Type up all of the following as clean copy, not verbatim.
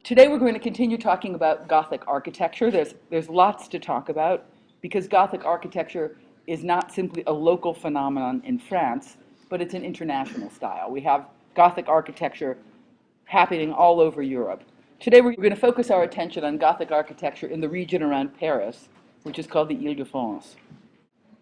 Today we're going to continue talking about Gothic architecture. There's lots to talk about because Gothic architecture is not simply a local phenomenon in France, but it's an international style. We have Gothic architecture happening all over Europe. Today we're going to focus our attention on Gothic architecture in the region around Paris, which is called the Île-de-France.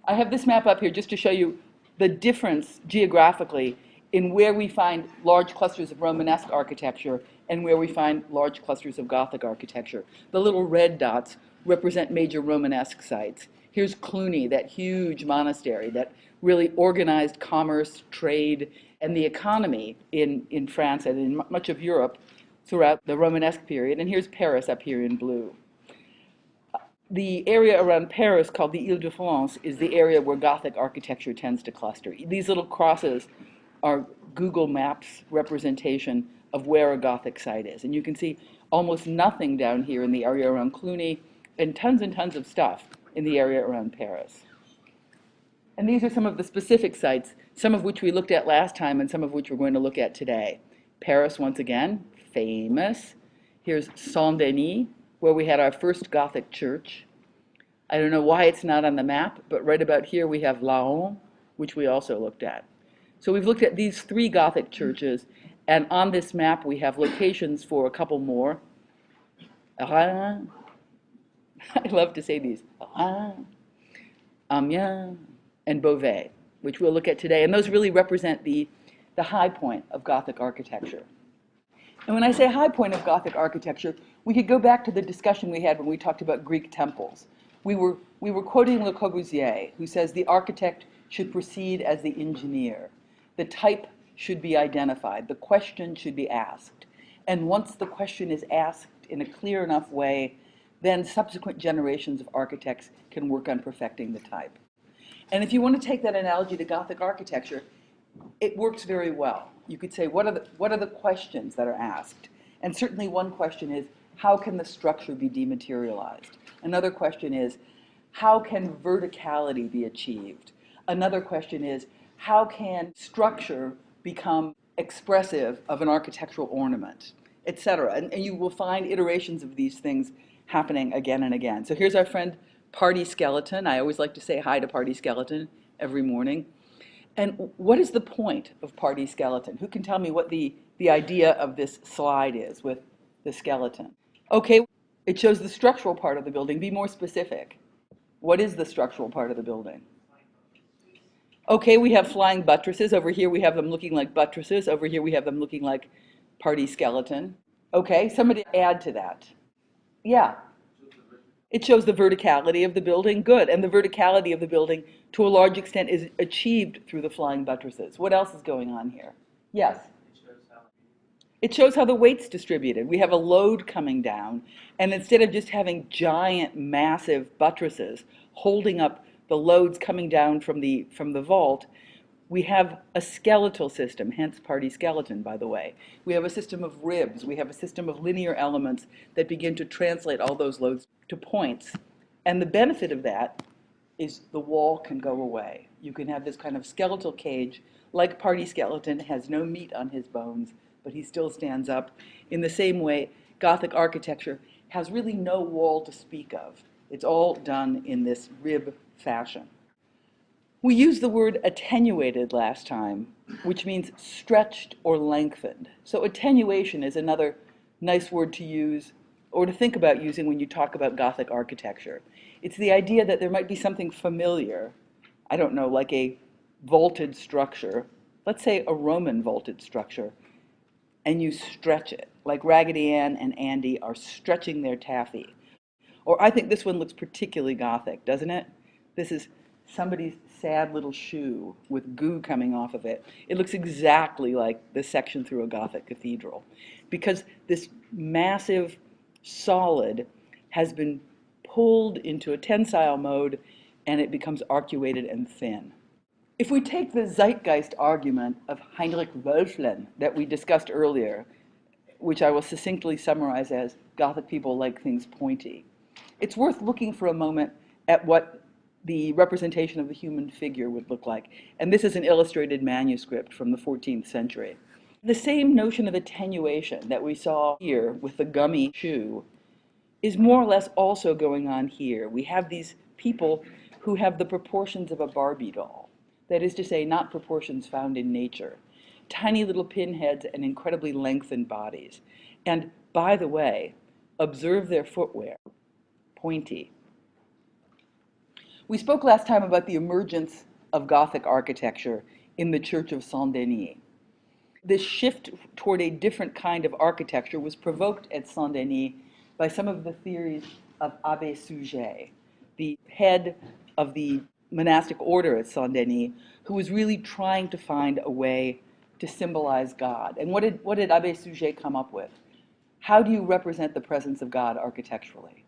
I have this map up here just to show you the difference geographically in where we find large clusters of Romanesque architecture and where we find large clusters of Gothic architecture. The little red dots represent major Romanesque sites. Here's Cluny, that huge monastery that really organized commerce, trade, and the economy in France and in much of Europe throughout the Romanesque period. And here's Paris up here in blue. The area around Paris, called the Île-de-France, is the area where Gothic architecture tends to cluster. These little crosses are Google Maps representation of where a Gothic site is. And you can see almost nothing down here in the area around Cluny and tons of stuff in the area around Paris. And these are some of the specific sites, some of which we looked at last time and some of which we're going to look at today. Paris, once again, famous. Here's Saint-Denis, where we had our first Gothic church. I don't know why it's not on the map, but right about here we have Laon, which we also looked at. So we've looked at these three Gothic churches, and on this map we have locations for a couple more. Rennes, I love to say these, Rennes, Amiens, and Beauvais, which we'll look at today. And those really represent the high point of Gothic architecture. And when I say high point of Gothic architecture, we could go back to the discussion we had when we talked about Greek temples. We were quoting Le Corbusier, who says the architect should proceed as the engineer. The type should be identified. The question should be asked. And once the question is asked in a clear enough way, then subsequent generations of architects can work on perfecting the type. And if you want to take that analogy to Gothic architecture, it works very well. You could say, what are the questions that are asked? And certainly one question is, how can the structure be dematerialized? Another question is, how can verticality be achieved? Another question is, how can structure become expressive of an architectural ornament, etc. And you will find iterations of these things happening again and again. So here's our friend Party Skeleton. I always like to say hi to Party Skeleton every morning. And what is the point of Party Skeleton? Who can tell me what the idea of this slide is with the skeleton? Okay, it shows the structural part of the building. Be more specific. What is the structural part of the building? Okay, we have flying buttresses. Over here we have them looking like buttresses. Over here we have them looking like Party Skeleton. Okay, somebody add to that. Yeah. It shows the verticality of the building. Good. And the verticality of the building, to a large extent, is achieved through the flying buttresses. What else is going on here? Yes? It shows how the weight's distributed. We have a load coming down, and instead of just having giant, massive buttresses holding up the loads coming down from the vault, we have a skeletal system, hence Party Skeleton, by the way. We have a system of ribs. We have a system of linear elements that begin to translate all those loads to points. And the benefit of that is the wall can go away. You can have this kind of skeletal cage, like Party Skeleton, has no meat on his bones, but he still stands up. In the same way, Gothic architecture has really no wall to speak of. It's all done in this rib fashion. We used the word attenuated last time, which means stretched or lengthened. So attenuation is another nice word to use or to think about using when you talk about Gothic architecture. It's the idea that there might be something familiar, I don't know, like a vaulted structure, let's say a Roman vaulted structure, and you stretch it, like Raggedy Ann and Andy are stretching their taffy. Or I think this one looks particularly Gothic, doesn't it? This is somebody's sad little shoe with goo coming off of it. It looks exactly like the section through a Gothic cathedral, because this massive solid has been pulled into a tensile mode and it becomes arcuated and thin. If we take the zeitgeist argument of Heinrich Wölfflin that we discussed earlier, which I will succinctly summarize as Gothic people like things pointy, it's worth looking for a moment at what the representation of the human figure would look like. And this is an illustrated manuscript from the 14th century. The same notion of attenuation that we saw here with the gummy shoe is more or less also going on here. We have these people who have the proportions of a Barbie doll. That is to say, not proportions found in nature. Tiny little pinheads and incredibly lengthened bodies. And by the way, observe their footwear, pointy. We spoke last time about the emergence of Gothic architecture in the Church of Saint-Denis. This shift toward a different kind of architecture was provoked at Saint-Denis by some of the theories of Abbé Suger, the head of the monastic order at Saint-Denis, who was really trying to find a way to symbolize God. And what did Abbé Suger come up with? How do you represent the presence of God architecturally?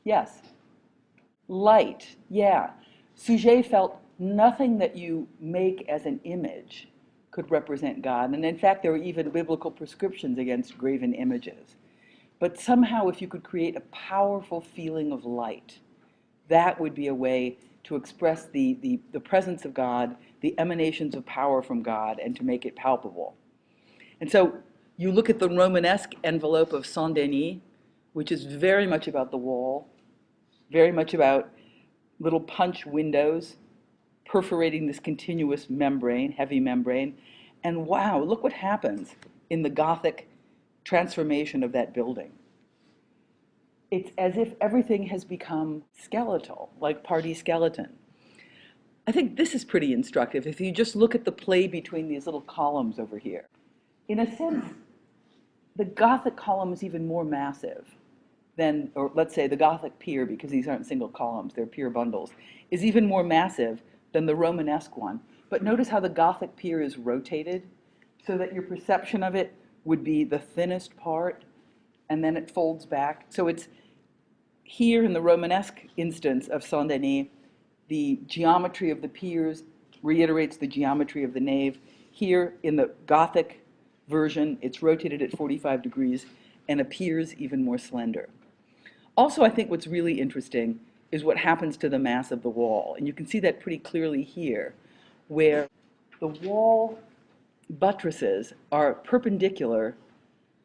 Yes. Light, yeah. Suger felt nothing that you make as an image could represent God. And in fact, there were even biblical prescriptions against graven images. But somehow, if you could create a powerful feeling of light, that would be a way to express the presence of God, the emanations of power from God, and to make it palpable. And so you look at the Romanesque envelope of Saint-Denis, which is very much about the wall, very much about little punch windows, perforating this continuous membrane, heavy membrane. And wow, look what happens in the Gothic transformation of that building. It's as if everything has become skeletal, like party skeleton. I think this is pretty instructive if you just look at the play between these little columns over here. In a sense, the Gothic column is even more massive than, or let's say the Gothic pier, because these aren't single columns, they're pier bundles, is even more massive than the Romanesque one. But notice how the Gothic pier is rotated so that your perception of it would be the thinnest part, and then it folds back. So it's here in the Romanesque instance of Saint-Denis, the geometry of the piers reiterates the geometry of the nave. Here in the Gothic version, it's rotated at 45 degrees and appears even more slender. Also, I think what's really interesting is what happens to the mass of the wall. And you can see that pretty clearly here, where the wall buttresses are perpendicular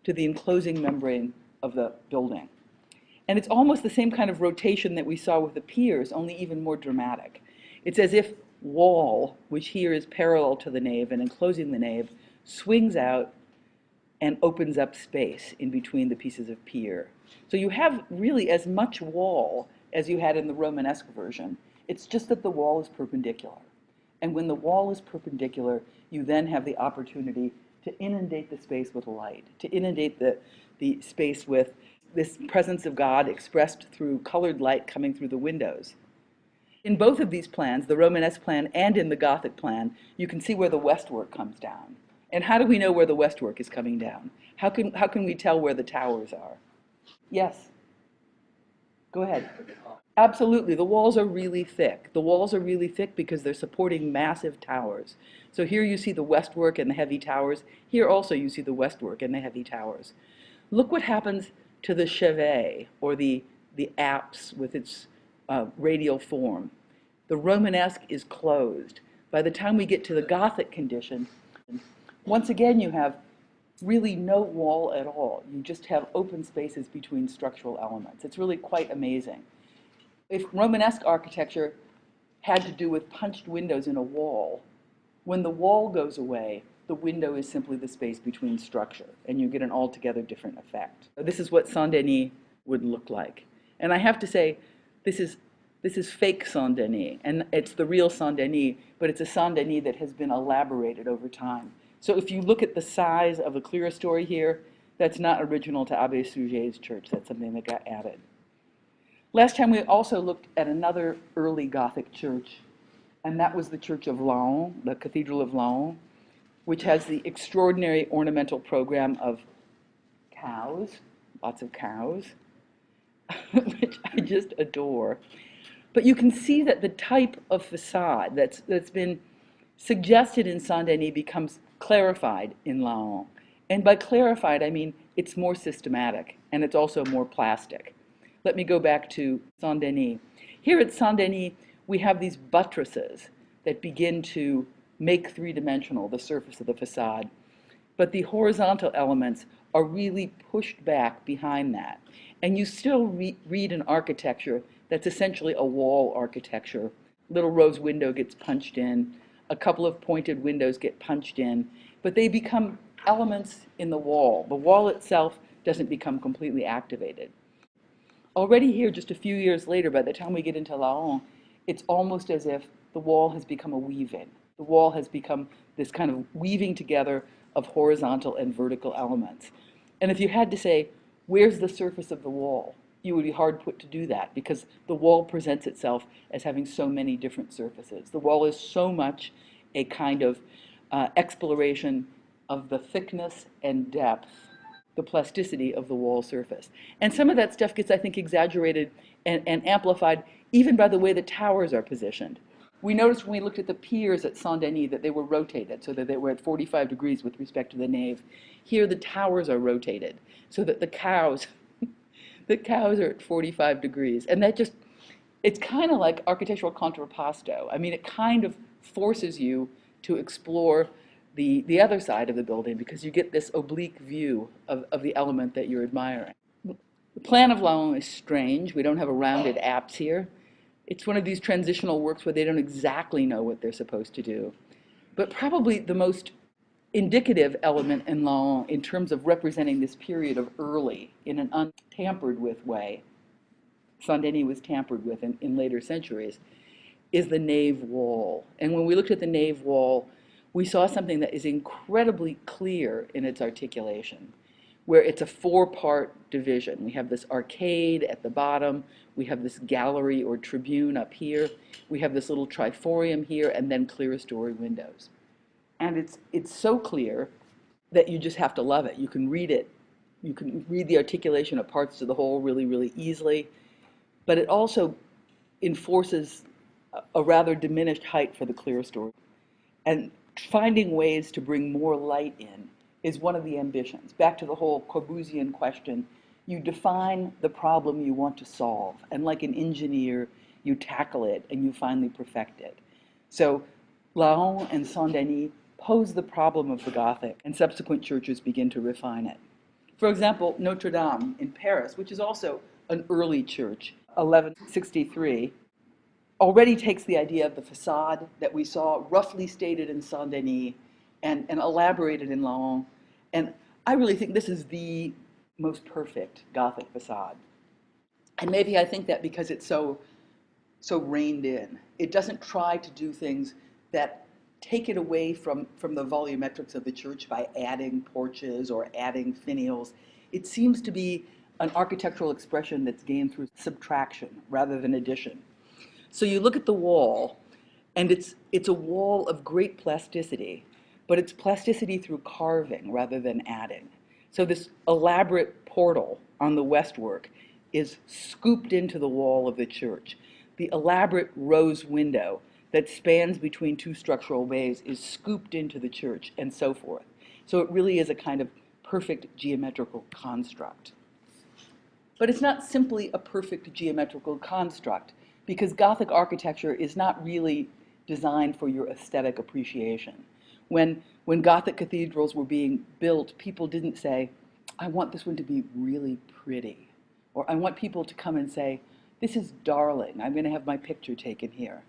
to the enclosing membrane of the building. And it's almost the same kind of rotation that we saw with the piers, only even more dramatic. It's as if wall, which here is parallel to the nave and enclosing the nave, swings out and opens up space in between the pieces of pier. So you have really as much wall as you had in the Romanesque version. It's just that the wall is perpendicular. And when the wall is perpendicular, you then have the opportunity to inundate the space with light, to inundate the space with this presence of God expressed through colored light coming through the windows. In both of these plans, the Romanesque plan and in the Gothic plan, you can see where the westwork comes down. And how do we know where the westwork is coming down? How can we tell where the towers are? Yes? Go ahead. Absolutely. The walls are really thick. The walls are really thick because they're supporting massive towers. So here you see the westwork and the heavy towers. Here also you see the westwork and the heavy towers. Look what happens to the chevet, or the apse with its radial form. The Romanesque is closed. By the time we get to the Gothic condition, once again you have really no wall at all. You just have open spaces between structural elements. It's really quite amazing. If Romanesque architecture had to do with punched windows in a wall, when the wall goes away, the window is simply the space between structure, and you get an altogether different effect. This is what Saint-Denis would look like. And I have to say, this is fake Saint-Denis, and it's the real Saint-Denis, but it's a Saint-Denis that has been elaborated over time. So if you look at the size of the clerestory here, that's not original to Abbé Suger's church. That's something that got added. Last time we also looked at another early Gothic church, and that was the Church of Laon, the Cathedral of Laon, which has the extraordinary ornamental program of cows, lots of cows, which I just adore. But you can see that the type of facade that's been suggested in Saint-Denis becomes clarified in Laon. And by clarified, I mean it's more systematic, and it's also more plastic. Let me go back to Saint-Denis. Here at Saint-Denis, we have these buttresses that begin to make three-dimensional the surface of the facade. but the horizontal elements are really pushed back behind that. And you still read an architecture that's essentially a wall architecture. Little rose window gets punched in, a couple of pointed windows get punched in, but they become elements in the wall. The wall itself doesn't become completely activated. Already here, just a few years later, by the time we get into Laon, it's almost as if the wall has become a weave-in. The wall has become this kind of weaving together of horizontal and vertical elements. And if you had to say, where's the surface of the wall? You would be hard put to do that because the wall presents itself as having so many different surfaces. The wall is so much a kind of exploration of the thickness and depth, the plasticity of the wall surface. And some of that stuff gets, I think, exaggerated and amplified even by the way the towers are positioned. We noticed when we looked at the piers at Saint-Denis that they were rotated so that they were at 45 degrees with respect to the nave. Here the towers are rotated so that the cows are at 45 degrees. And that just, it's kind of like architectural contrapposto. I mean, it kind of forces you to explore the other side of the building because you get this oblique view of the element that you're admiring. The plan of Laon is strange. We don't have a rounded apse here. It's one of these transitional works where they don't exactly know what they're supposed to do. But probably the most indicative element in Laon in terms of representing this period of early in an untampered with way, Saint-Denis was tampered with in later centuries, is the nave wall. And when we looked at the nave wall, we saw something that is incredibly clear in its articulation, where it's a four-part division. We have this arcade at the bottom, we have this gallery or tribune up here, we have this little triforium here, and then clerestory windows. And it's so clear that you just have to love it. You can read it. You can read the articulation of parts to the whole really, really easily. But it also enforces a rather diminished height for the clerestory. And finding ways to bring more light in is one of the ambitions. Back to the whole Corbusian question, you define the problem you want to solve. And like an engineer, you tackle it and you finally perfect it. So Laon and Saint-Denis pose the problem of the Gothic, and subsequent churches begin to refine it. For example, Notre Dame in Paris, which is also an early church, 1163, already takes the idea of the facade that we saw roughly stated in Saint-Denis and elaborated in Laon. And I really think this is the most perfect Gothic facade. And maybe I think that because it's so reined in. It doesn't try to do things that take it away from the volumetrics of the church by adding porches or adding finials. It seems to be an architectural expression that's gained through subtraction rather than addition. So you look at the wall, and it's a wall of great plasticity, but it's plasticity through carving rather than adding. So this elaborate portal on the westwork is scooped into the wall of the church. The elaborate rose window that spans between two structural bays is scooped into the church, and so forth. So it really is a kind of perfect geometrical construct. But it's not simply a perfect geometrical construct, because Gothic architecture is not really designed for your aesthetic appreciation. When Gothic cathedrals were being built, people didn't say, I want this one to be really pretty, or I want people to come and say, this is darling, I'm going to have my picture taken here.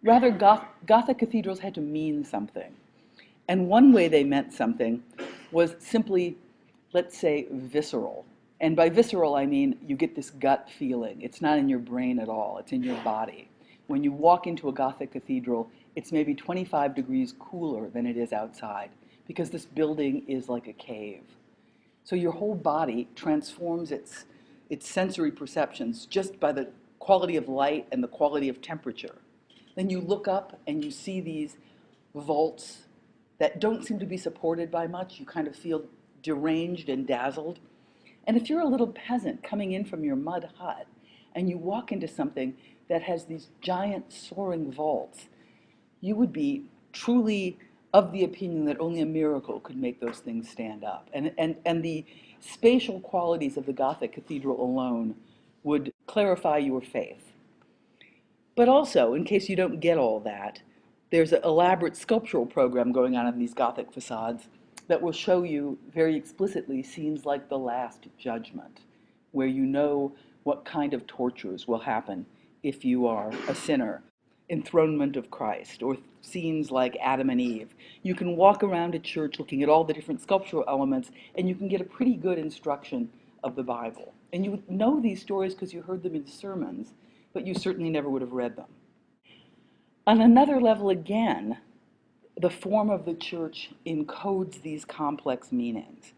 Rather, Gothic cathedrals had to mean something. And one way they meant something was simply, let's say, visceral. And by visceral, I mean you get this gut feeling. It's not in your brain at all, it's in your body. When you walk into a Gothic cathedral, it's maybe 25 degrees cooler than it is outside, because this building is like a cave. So your whole body transforms its sensory perceptions just by the quality of light and the quality of temperature. Then you look up and you see these vaults that don't seem to be supported by much. You kind of feel deranged and dazzled. And if you're a little peasant coming in from your mud hut and you walk into something that has these giant soaring vaults, you would be truly of the opinion that only a miracle could make those things stand up. And the spatial qualities of the Gothic cathedral alone would clarify your faith. But also, in case you don't get all that, there's an elaborate sculptural program going on in these Gothic facades that will show you very explicitly scenes like the Last Judgment, where you know what kind of tortures will happen if you are a sinner. Enthronement of Christ, or scenes like Adam and Eve. You can walk around a church looking at all the different sculptural elements, and you can get a pretty good instruction of the Bible. And you would know these stories because you heard them in sermons, but you certainly never would have read them. On another level again, the form of the church encodes these complex meanings.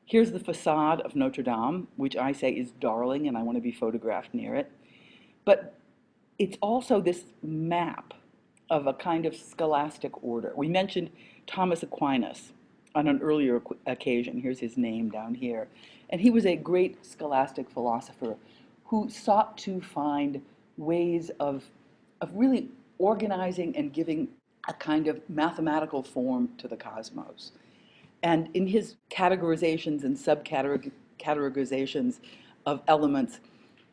Here's the facade of Notre Dame, which I say is darling, and I want to be photographed near it. But it's also this map of a kind of scholastic order. We mentioned Thomas Aquinas on an earlier occasion. Here's his name down here. And he was a great scholastic philosopher who sought to find ways of really organizing and giving a kind of mathematical form to the cosmos. And in his categorizations and subcategorizations of elements,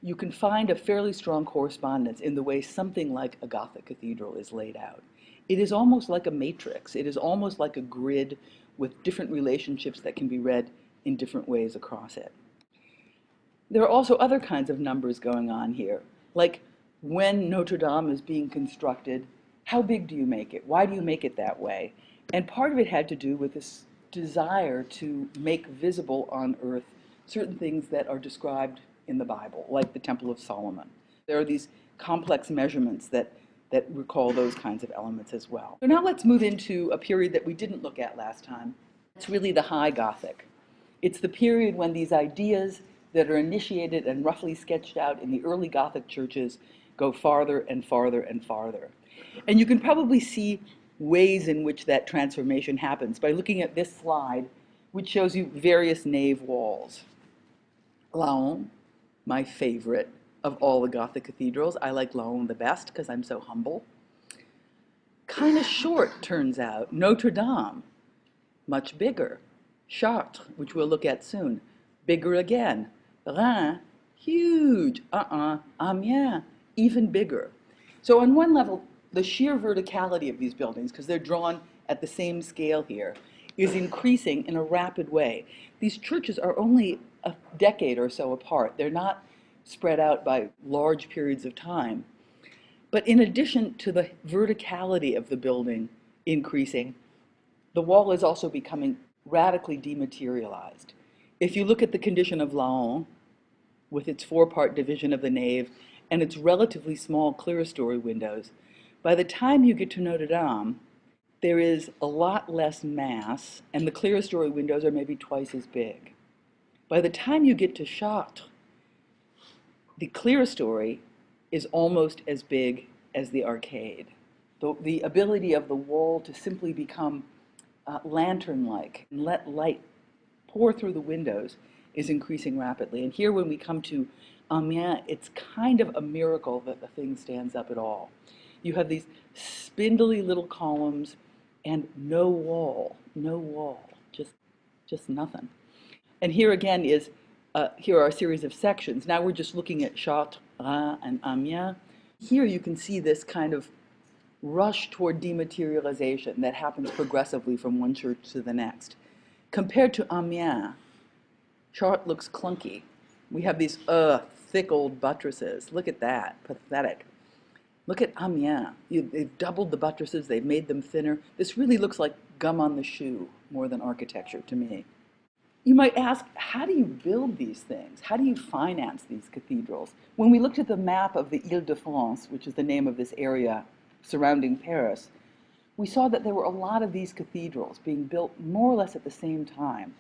you can find a fairly strong correspondence in the way something like a Gothic cathedral is laid out. It is almost like a matrix. It is almost like a grid with different relationships that can be read in different ways across it. There are also other kinds of numbers going on here, like when Notre Dame is being constructed, how big do you make it? Why do you make it that way? And part of it had to do with this desire to make visible on earth certain things that are described in the Bible, like the Temple of Solomon. There are these complex measurements that recall those kinds of elements as well. So now let's move into a period that we didn't look at last time. It's really the High Gothic. It's the period when these ideas that are initiated and roughly sketched out in the early Gothic churches go farther and farther and farther. And you can probably see ways in which that transformation happens by looking at this slide, which shows you various nave walls. Laon, my favorite of all the Gothic cathedrals. I like Laon the best because I'm so humble. Kind of short, turns out. Notre Dame, much bigger. Chartres, which we'll look at soon, bigger again. Reims, huge. Amiens, even bigger. So on one level, the sheer verticality of these buildings, because they're drawn at the same scale here, is increasing in a rapid way. These churches are only a decade or so apart. They're not spread out by large periods of time. But in addition to the verticality of the building increasing, the wall is also becoming radically dematerialized. If you look at the condition of Laon, with its four-part division of the nave and its relatively small clerestory windows, by the time you get to Notre Dame, there is a lot less mass, and the clerestory windows are maybe twice as big. By the time you get to Chartres, the clerestory is almost as big as the arcade. The ability of the wall to simply become lantern-like and let light pour through the windows is increasing rapidly. And here when we come to Amiens, it's kind of a miracle that the thing stands up at all. You have these spindly little columns and no wall, just nothing. And here again is, here are a series of sections. Now we're just looking at Chartres, Reims, and Amiens. Here you can see this kind of rush toward dematerialization that happens progressively from one church to the next. Compared to Amiens, Chartres looks clunky. We have these thick old buttresses. Look at that, pathetic. Look at Amiens. They've doubled the buttresses, they've made them thinner. This really looks like gum on the shoe more than architecture to me. You might ask, how do you build these things? How do you finance these cathedrals? When we looked at the map of the Île-de-France, which is the name of this area surrounding Paris, we saw that there were a lot of these cathedrals being built more or less at the same time.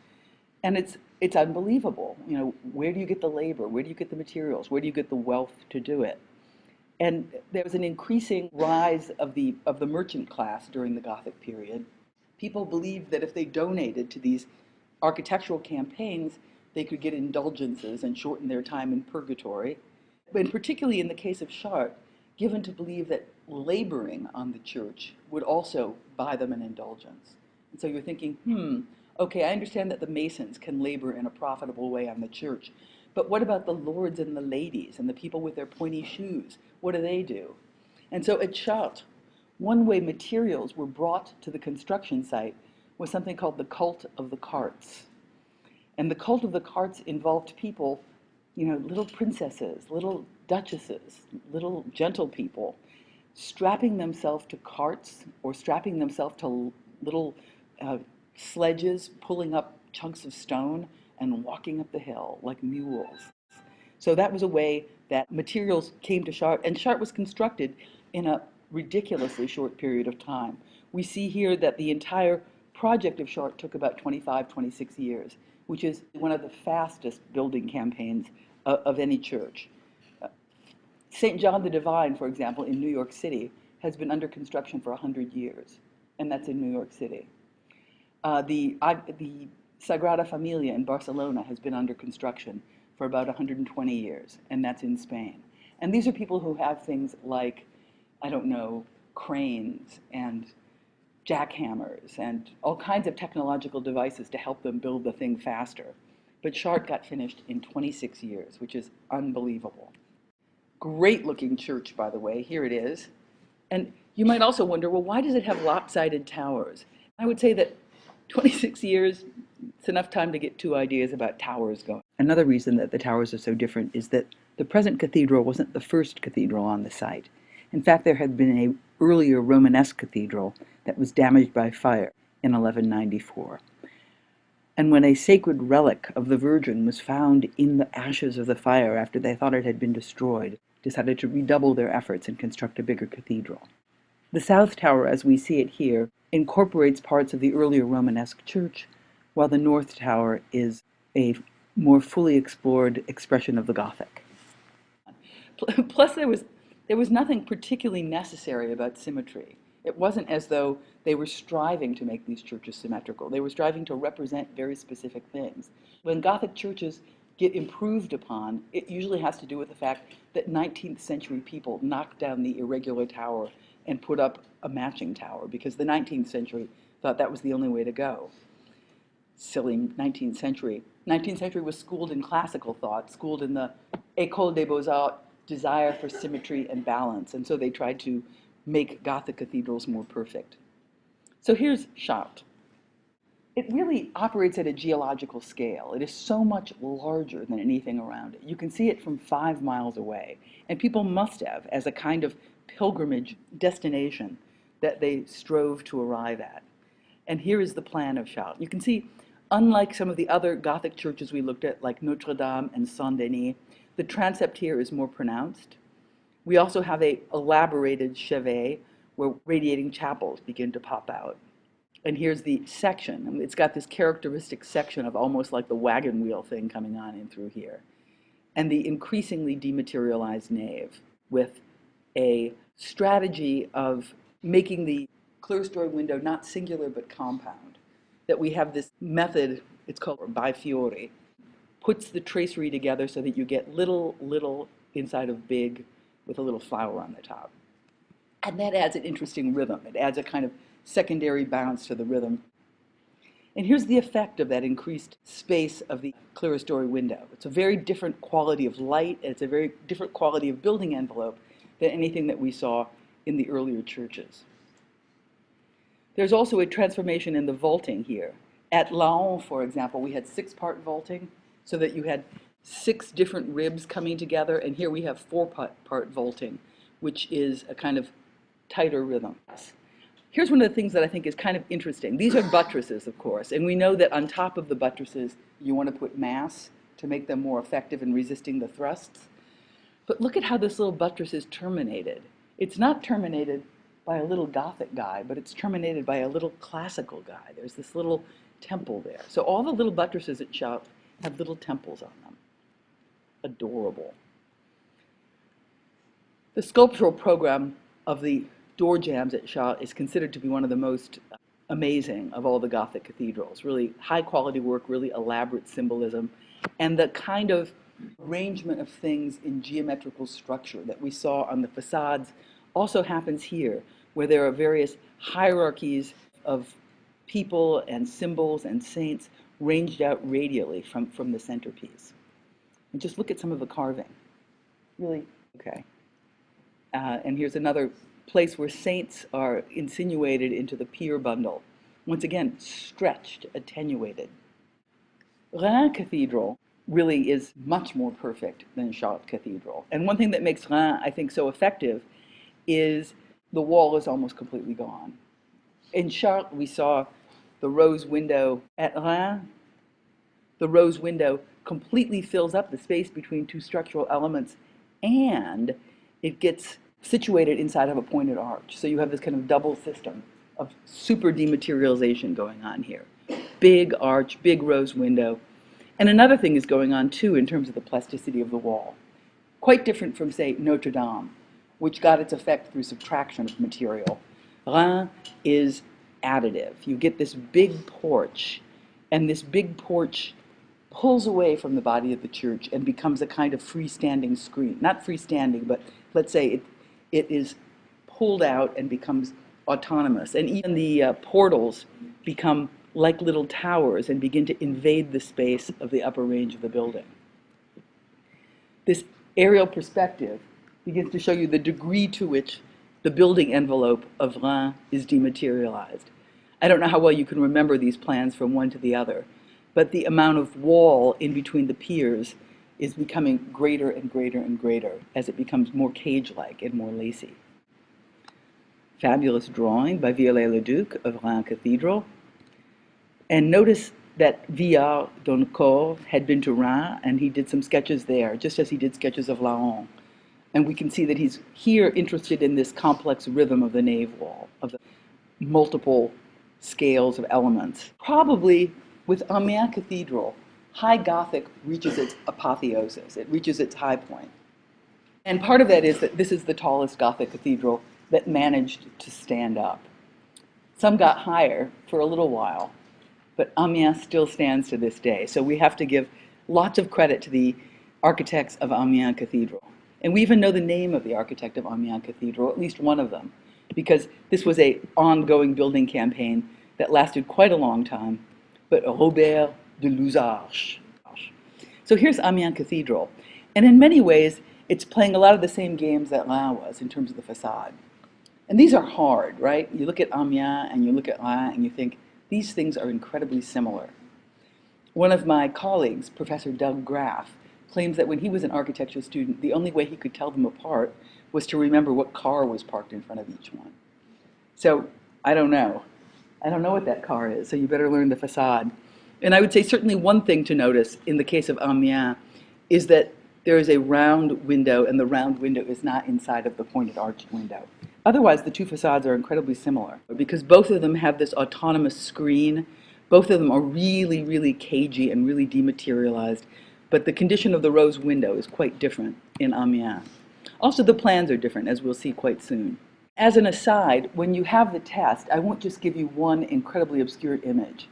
And it's unbelievable. You know, where do you get the labor? Where do you get the materials? Where do you get the wealth to do it? And there was an increasing rise of the merchant class during the Gothic period. People believed that if they donated to these architectural campaigns, they could get indulgences and shorten their time in purgatory. And particularly in the case of Chartres, given to believe that laboring on the church would also buy them an indulgence. And so you're thinking, okay, I understand that the masons can labor in a profitable way on the church, but what about the lords and the ladies and the people with their pointy shoes? What do they do? And so at Chartres, one way materials were brought to the construction site was something called the cult of the carts. And the cult of the carts involved people, little princesses, little duchesses, little gentle people, strapping themselves to carts or strapping themselves to little sledges, pulling up chunks of stone and walking up the hill like mules. So that was a way that materials came to Chartres, and Chartres was constructed in a ridiculously short period of time. We see here that the entire project of Chartres took about 25, 26 years, which is one of the fastest building campaigns of any church. St. John the Divine, for example, in New York City, has been under construction for 100 years, and that's in New York City. The Sagrada Familia in Barcelona has been under construction for about 120 years, and that's in Spain. And these are people who have things like, I don't know, cranes and jackhammers and all kinds of technological devices to help them build the thing faster. But Chartres got finished in 26 years, which is unbelievable. Great looking church, by the way. Here it is. And you might also wonder, well, why does it have lopsided towers? I would say that 26 years, it's enough time to get two ideas about towers going. Another reason that the towers are so different is that the present cathedral wasn't the first cathedral on the site. In fact, there had been an earlier Romanesque cathedral that was damaged by fire in 1194. And when a sacred relic of the Virgin was found in the ashes of the fire after they thought it had been destroyed, decided to redouble their efforts and construct a bigger cathedral. The South Tower, as we see it here, incorporates parts of the earlier Romanesque church, while the North Tower is a more fully explored expression of the Gothic. Plus, there was nothing particularly necessary about symmetry. It wasn't as though they were striving to make these churches symmetrical. They were striving to represent very specific things. When Gothic churches get improved upon, it usually has to do with the fact that 19th century people knocked down the irregular tower and put up a matching tower, because the 19th century thought that was the only way to go. Silly 19th century. 19th century was schooled in classical thought, schooled in the École des Beaux-Arts desire for symmetry and balance, and so they tried to make Gothic cathedrals more perfect. So here's Chartres. It really operates at a geological scale. It is so much larger than anything around it. You can see it from 5 miles away, and people must have, as a kind of pilgrimage destination that they strove to arrive at. And here is the plan of Chartres. You can see, unlike some of the other Gothic churches we looked at, like Notre Dame and Saint-Denis, the transept here is more pronounced. We also have an elaborated chevet where radiating chapels begin to pop out. And here's the section. It's got this characteristic section of almost like the wagon wheel thing coming on in through here. And the increasingly dematerialized nave with a strategy of making the clerestory window not singular but compound. That we have this method, it's called bifiori, puts the tracery together so that you get little inside of big with a little flower on the top. And that adds an interesting rhythm. It adds a kind of secondary bounce to the rhythm. And here's the effect of that increased space of the clerestory window. It's a very different quality of light, and it's a very different quality of building envelope than anything that we saw in the earlier churches. There's also a transformation in the vaulting here. At Laon, for example, we had 6-part vaulting, so that you had 6 different ribs coming together, and here we have 4-part vaulting, which is a kind of tighter rhythm. Here's one of the things that I think is kind of interesting. These are buttresses, of course, and we know that on top of the buttresses, you want to put mass to make them more effective in resisting the thrusts. But look at how this little buttress is terminated. It's not terminated by a little Gothic guy, but it's terminated by a little classical guy. There's this little temple there. So all the little buttresses at Chartres have little temples on them. Adorable. The sculptural program of the door jambs at Chartres is considered to be one of the most amazing of all the Gothic cathedrals. Really high quality work, really elaborate symbolism, and the kind of arrangement of things in geometrical structure that we saw on the facades also happens here, where there are various hierarchies of people and symbols and saints ranged out radially from the centerpiece. And just look at some of the carving. Really, okay. And here's another place where saints are insinuated into the pier bundle, once again, stretched, attenuated. Reims Cathedral really is much more perfect than Chartres Cathedral. And one thing that makes Reims, I think, so effective is the wall is almost completely gone. In Chartres, we saw the rose window. At Reims, the rose window completely fills up the space between two structural elements, and it gets situated inside of a pointed arch. So you have this kind of double system of super dematerialization going on here. Big arch, big rose window. And another thing is going on too in terms of the plasticity of the wall. Quite different from, say, Notre Dame, which got its effect through subtraction of material. Reims is additive. You get this big porch, and this big porch pulls away from the body of the church and becomes a kind of freestanding screen. Not freestanding, but let's say it is pulled out and becomes autonomous. And even the portals become like little towers and begin to invade the space of the upper range of the building. This aerial perspective begins to show you the degree to which the building envelope of Reims is dematerialized. I don't know how well you can remember these plans from one to the other, but the amount of wall in between the piers is becoming greater and greater and greater as it becomes more cage-like and more lacy. Fabulous drawing by Viollet-le-Duc of Reims Cathedral. And notice that Villard d'Oncourt had been to Reims, and he did some sketches there, just as he did sketches of Laon. And we can see that he's here interested in this complex rhythm of the nave wall, of the multiple scales of elements. Probably with Amiens Cathedral, High Gothic reaches its apotheosis, it reaches its high point. And part of that is that this is the tallest Gothic cathedral that managed to stand up. Some got higher for a little while, but Amiens still stands to this day. So we have to give lots of credit to the architects of Amiens Cathedral. And we even know the name of the architect of Amiens Cathedral, at least one of them, because this was an ongoing building campaign that lasted quite a long time, but Robert de Luzarches. So here's Amiens Cathedral. And in many ways, it's playing a lot of the same games that Reims was in terms of the facade. And these are hard, right? You look at Amiens and you look at Reims and you think, these things are incredibly similar. One of my colleagues, Professor Doug Graff, claims that when he was an architecture student, the only way he could tell them apart was to remember what car was parked in front of each one. So I don't know. I don't know what that car is, so you better learn the facade. And I would say certainly one thing to notice in the case of Amiens is that there is a round window, and the round window is not inside of the pointed arched window. Otherwise, the two facades are incredibly similar because both of them have this autonomous screen. Both of them are really, really cagey and really dematerialized. But the condition of the rose window is quite different in Amiens. Also, the plans are different, as we'll see quite soon. As an aside, when you have the test, I won't just give you one incredibly obscure image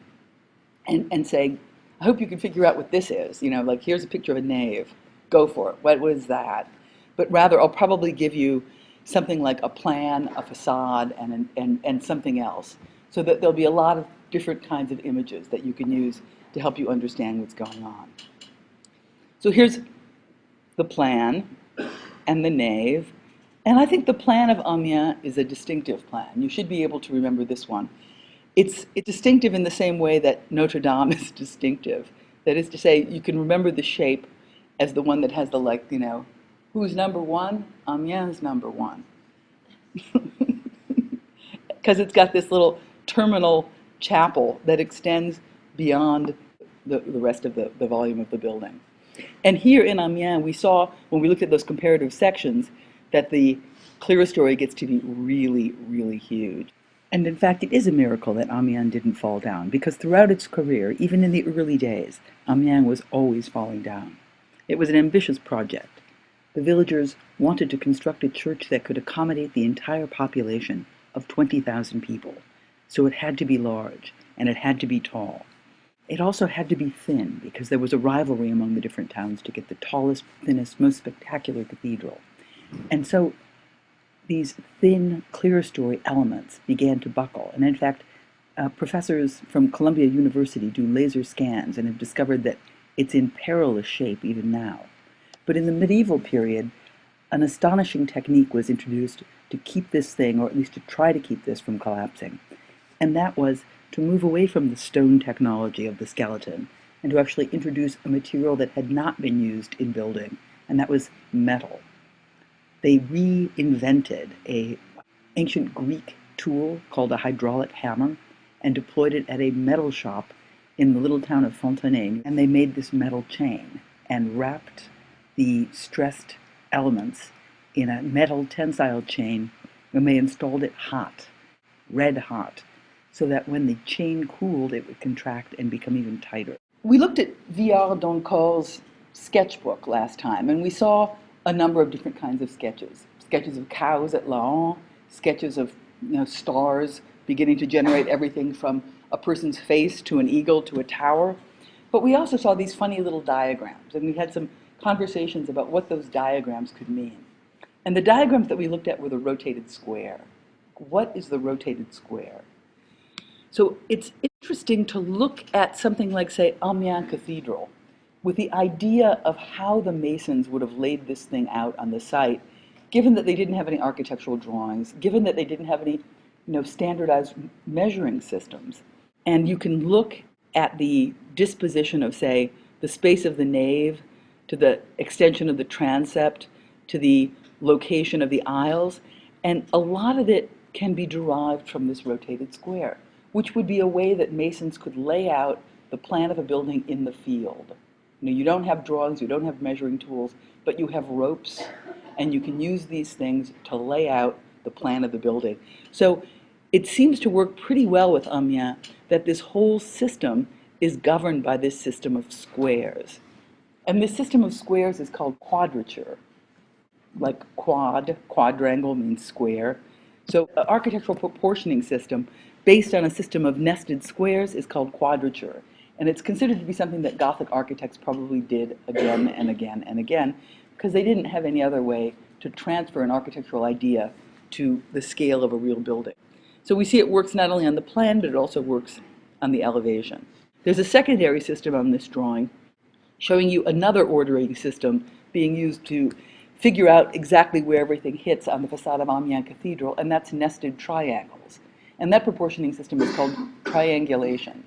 and say, I hope you can figure out what this is. You know, like here's a picture of a nave. Go for it. What is that? But rather, I'll probably give you something like a plan, a facade, and something else, so that there'll be a lot of different kinds of images that you can use to help you understand what's going on. So here's the plan and the nave. And I think the plan of Amiens is a distinctive plan. You should be able to remember this one. It's distinctive in the same way that Notre Dame is distinctive. That is to say, you can remember the shape as the one that has the, like, you know, who's number one? Amiens number one. Because it's got this little terminal chapel that extends beyond the rest of the volume of the building. And here in Amiens, we saw, when we looked at those comparative sections, that the clerestory gets to be really, really huge. And in fact, it is a miracle that Amiens didn't fall down, because throughout its career, even in the early days, Amiens was always falling down. It was an ambitious project. The villagers wanted to construct a church that could accommodate the entire population of 20,000 people. So it had to be large, and it had to be tall. It also had to be thin, because there was a rivalry among the different towns to get the tallest, thinnest, most spectacular cathedral. And so these thin, clerestory elements began to buckle. And in fact, professors from Columbia University do laser scans and have discovered that it's in perilous shape even now. But in the medieval period, an astonishing technique was introduced to keep this thing, or at least to try to keep this from collapsing. And that was to move away from the stone technology of the skeleton and to actually introduce a material that had not been used in building, and that was metal. They reinvented an ancient Greek tool called a hydraulic hammer and deployed it at a metal shop in the little town of Fontenay. And they made this metal chain and wrapped the stressed elements in a metal tensile chain, and they installed it hot, red hot, so that when the chain cooled, it would contract and become even tighter. We looked at Villard d'Ancor's sketchbook last time, and we saw a number of different kinds of sketches. Sketches of cows at Laon, sketches of stars beginning to generate everything from a person's face to an eagle to a tower. But we also saw these funny little diagrams, and we had some conversations about what those diagrams could mean. And the diagrams that we looked at were the rotated square. What is the rotated square? So it's interesting to look at something like, say, Amiens Cathedral, with the idea of how the Masons would have laid this thing out on the site, given that they didn't have any architectural drawings, given that they didn't have any standardized measuring systems. And you can look at the disposition of, say, the space of the nave, to the extension of the transept, to the location of the aisles, and a lot of it can be derived from this rotated square, which would be a way that Masons could lay out the plan of a building in the field. You don't have drawings, you don't have measuring tools, but you have ropes, and you can use these things to lay out the plan of the building. So it seems to work pretty well with Amiens that this whole system is governed by this system of squares. And this system of squares is called quadrature. Like quadrangle means square. So an architectural proportioning system based on a system of nested squares is called quadrature. And it's considered to be something that Gothic architects probably did again and again and again, because they didn't have any other way to transfer an architectural idea to the scale of a real building. So we see it works not only on the plan, but it also works on the elevation. There's a secondary system on this drawing showing you another ordering system being used to figure out exactly where everything hits on the facade of Amiens Cathedral, and that's nested triangles. And that proportioning system is called triangulation.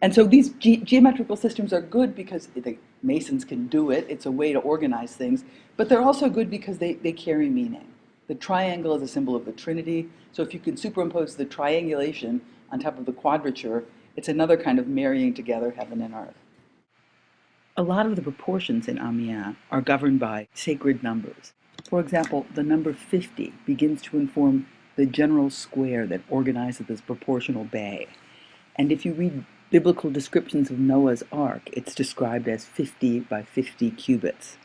And so these geometrical systems are good because the Masons can do it. It's a way to organize things. But they're also good because they carry meaning. The triangle is a symbol of the Trinity. So if you can superimpose the triangulation on top of the quadrature, it's another kind of marrying together heaven and earth. A lot of the proportions in Amiens are governed by sacred numbers. For example, the number 50 begins to inform the general square that organizes this proportional bay. And if you read biblical descriptions of Noah's Ark, it's described as 50 by 50 cubits.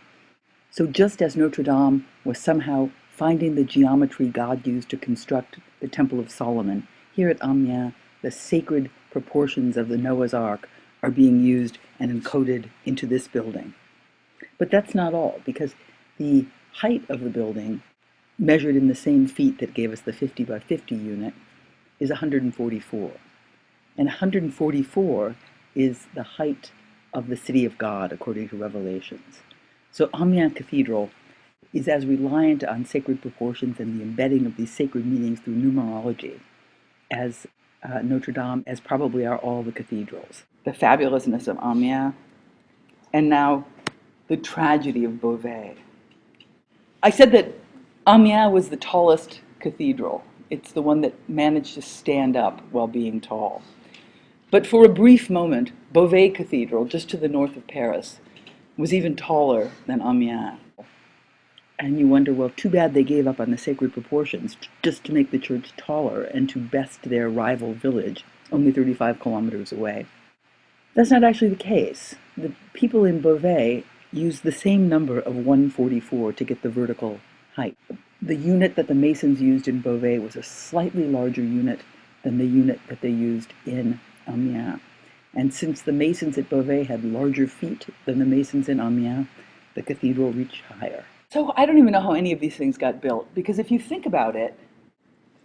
So just as Notre Dame was somehow finding the geometry God used to construct the Temple of Solomon, here at Amiens, the sacred proportions of the Noah's Ark are being used and encoded into this building. But that's not all, because the height of the building, measured in the same feet that gave us the 50 by 50 unit, is 144. And 144 is the height of the city of God, according to Revelations. So Amiens Cathedral is as reliant on sacred proportions and the embedding of these sacred meanings through numerology as Notre Dame, as probably are all the cathedrals. The fabulousness of Amiens, and now the tragedy of Beauvais. I said that Amiens was the tallest cathedral. It's the one that managed to stand up while being tall. But for a brief moment, Beauvais Cathedral, just to the north of Paris, was even taller than Amiens. And you wonder, well, too bad they gave up on the sacred proportions just to make the church taller and to best their rival village, only 35 kilometers away. That's not actually the case. The people in Beauvais used the same number of 144 to get the vertical height. The unit that the Masons used in Beauvais was a slightly larger unit than the unit that they used in Amiens. And since the Masons at Beauvais had larger feet than the Masons in Amiens, the cathedral reached higher. So I don't even know how any of these things got built, because if you think about it,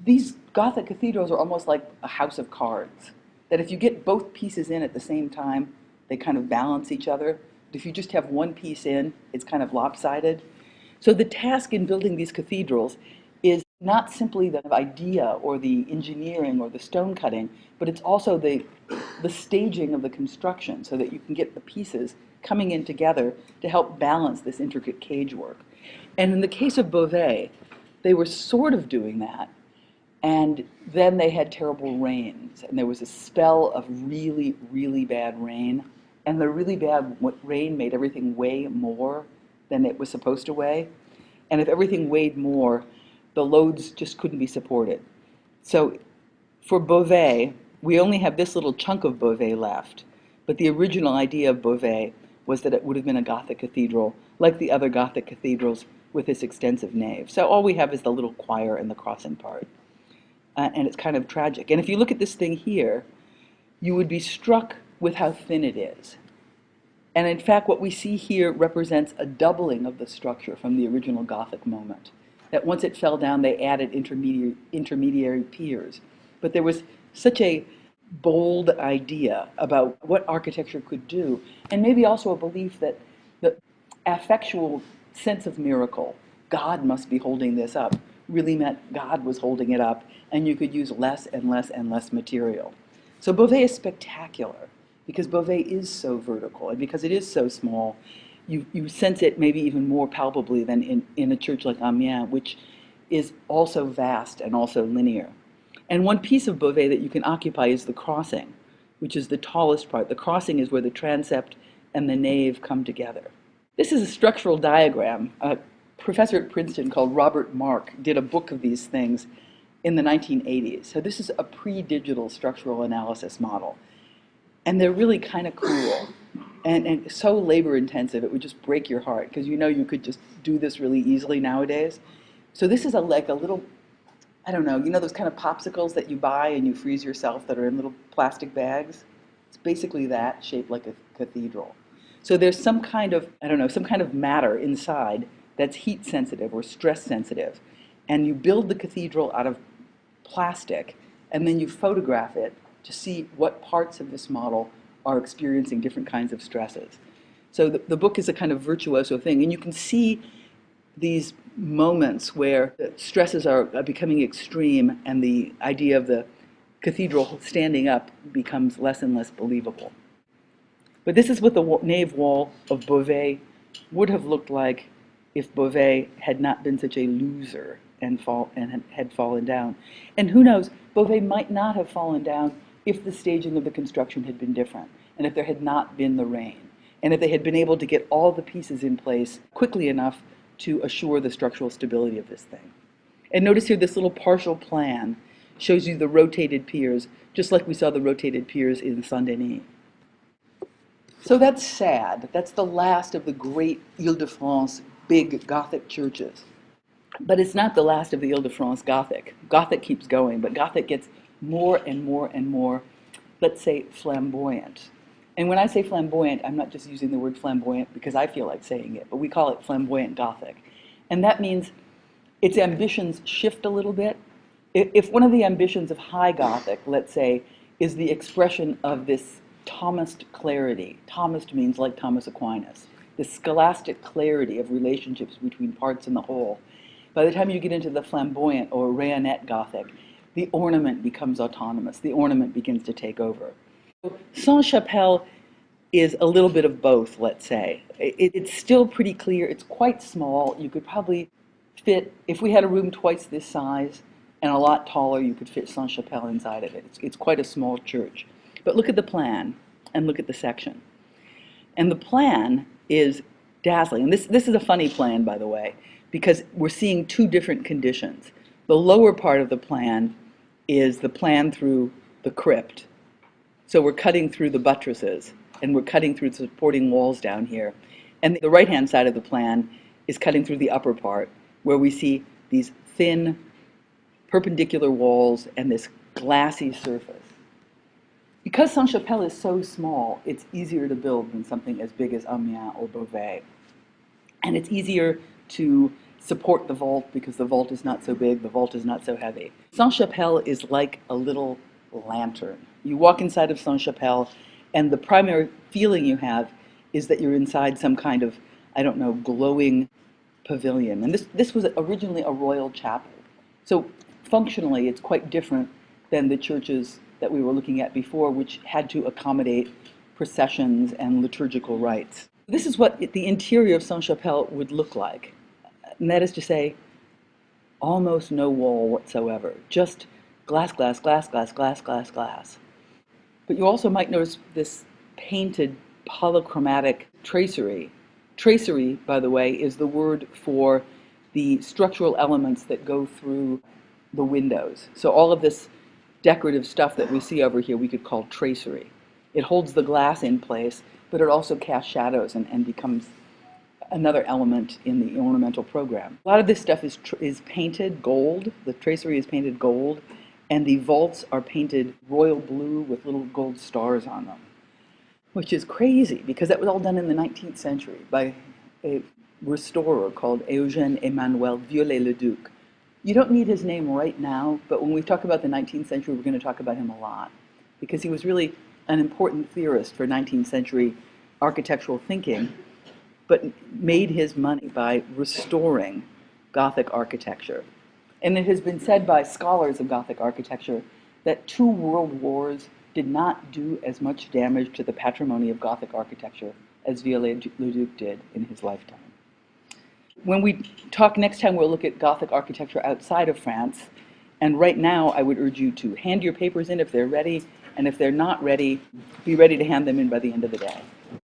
these Gothic cathedrals are almost like a house of cards, that if you get both pieces in at the same time, they kind of balance each other. But if you just have one piece in, it's kind of lopsided. So the task in building these cathedrals is not simply the idea or the engineering or the stone cutting, but it's also the staging of the construction so that you can get the pieces coming in together to help balance this intricate cage work. And in the case of Beauvais, they were sort of doing that, and then they had terrible rains, and there was a spell of really, really bad rain, and the really bad rain made everything weigh more than it was supposed to weigh. And if everything weighed more, the loads just couldn't be supported. So for Beauvais, we only have this little chunk of Beauvais left, but the original idea of Beauvais was that it would have been a Gothic cathedral, like the other Gothic cathedrals with this extensive nave. So all we have is the little choir and the crossing part. And it's kind of tragic. And if you look at this thing here, you would be struck with how thin it is. And in fact, what we see here represents a doubling of the structure from the original Gothic moment. That once it fell down, they added intermediary piers. But there was such a bold idea about what architecture could do, and maybe also a belief that the affectual sense of miracle, God must be holding this up, really meant God was holding it up, and you could use less and less and less material. So Beauvais is spectacular because Beauvais is so vertical, and because it is so small, you sense it maybe even more palpably than in a church like Amiens, which is also vast and also linear. And one piece of Beauvais that you can occupy is the crossing, which is the tallest part. The crossing is where the transept and the nave come together. This is a structural diagram. A professor at Princeton called Robert Mark did a book of these things in the 1980s. So this is a pre-digital structural analysis model. And they're really kind of cool and so labor intensive it would just break your heart, because you could just do this really easily nowadays. So this is like a little, I don't know, those kind of popsicles that you buy and you freeze yourself that are in little plastic bags? It's basically that, shaped like a cathedral. So there's some kind of, I don't know, some kind of matter inside that's heat sensitive or stress sensitive. And you build the cathedral out of plastic, and then you photograph it to see what parts of this model are experiencing different kinds of stresses. So the book is a kind of virtuoso thing, and you can see these moments where the stresses are becoming extreme and the idea of the cathedral standing up becomes less and less believable. But this is what the nave wall of Beauvais would have looked like if Beauvais had not been such a loser and had fallen down. And who knows, Beauvais might not have fallen down if the staging of the construction had been different, and if there had not been the rain, and if they had been able to get all the pieces in place quickly enough to assure the structural stability of this thing. And notice here this little partial plan shows you the rotated piers, just like we saw the rotated piers in Saint-Denis. So that's sad. That's the last of the great Ile-de-France big Gothic churches. But it's not the last of the Ile-de-France Gothic. Gothic keeps going, but Gothic gets more and more and more, let's say, flamboyant. And when I say flamboyant, I'm not just using the word flamboyant because I feel like saying it, but we call it flamboyant Gothic. And that means its ambitions shift a little bit. If one of the ambitions of high Gothic, let's say, is the expression of this Thomist clarity, Thomist means like Thomas Aquinas, the scholastic clarity of relationships between parts and the whole. By the time you get into the flamboyant or rayonnette Gothic, the ornament becomes autonomous. The ornament begins to take over. Sainte-Chapelle is a little bit of both, let's say. It's still pretty clear. It's quite small. You could probably fit, if we had a room twice this size and a lot taller, you could fit Sainte-Chapelle inside of it. It's quite a small church. But look at the plan and look at the section. And the plan is dazzling. And this is a funny plan, by the way, because we're seeing two different conditions. The lower part of the plan is the plan through the crypt. So we're cutting through the buttresses, and we're cutting through the supporting walls down here. And the right-hand side of the plan is cutting through the upper part, where we see these thin, perpendicular walls and this glassy surface. Because Sainte-Chapelle is so small, it's easier to build than something as big as Amiens or Beauvais. And it's easier to support the vault because the vault is not so big, the vault is not so heavy. Sainte-Chapelle is like a little lantern. You walk inside of Sainte-Chapelle, and the primary feeling you have is that you're inside some kind of, I don't know, glowing pavilion. And this was originally a royal chapel. So functionally, it's quite different than the churches that we were looking at before, which had to accommodate processions and liturgical rites. This is what the interior of Sainte-Chapelle would look like. And that is to say, almost no wall whatsoever, just glass, glass, glass, glass, glass, glass, glass. But you also might notice this painted polychromatic tracery. Tracery, by the way, is the word for the structural elements that go through the windows. So all of this decorative stuff that we see over here we could call tracery. It holds the glass in place, but it also casts shadows and becomes another element in the ornamental program. A lot of this stuff is painted gold. The tracery is painted gold, and the vaults are painted royal blue with little gold stars on them, which is crazy because that was all done in the 19th century by a restorer called Eugène Emmanuel Viollet-le-Duc. You don't need his name right now, but when we talk about the 19th century, we're going to talk about him a lot because he was really an important theorist for 19th century architectural thinking, but made his money by restoring Gothic architecture. And it has been said by scholars of Gothic architecture that 2 world wars did not do as much damage to the patrimony of Gothic architecture as Viollet-le-Duc did in his lifetime. When we talk next time, we'll look at Gothic architecture outside of France. And right now, I would urge you to hand your papers in if they're ready, and if they're not ready, be ready to hand them in by the end of the day.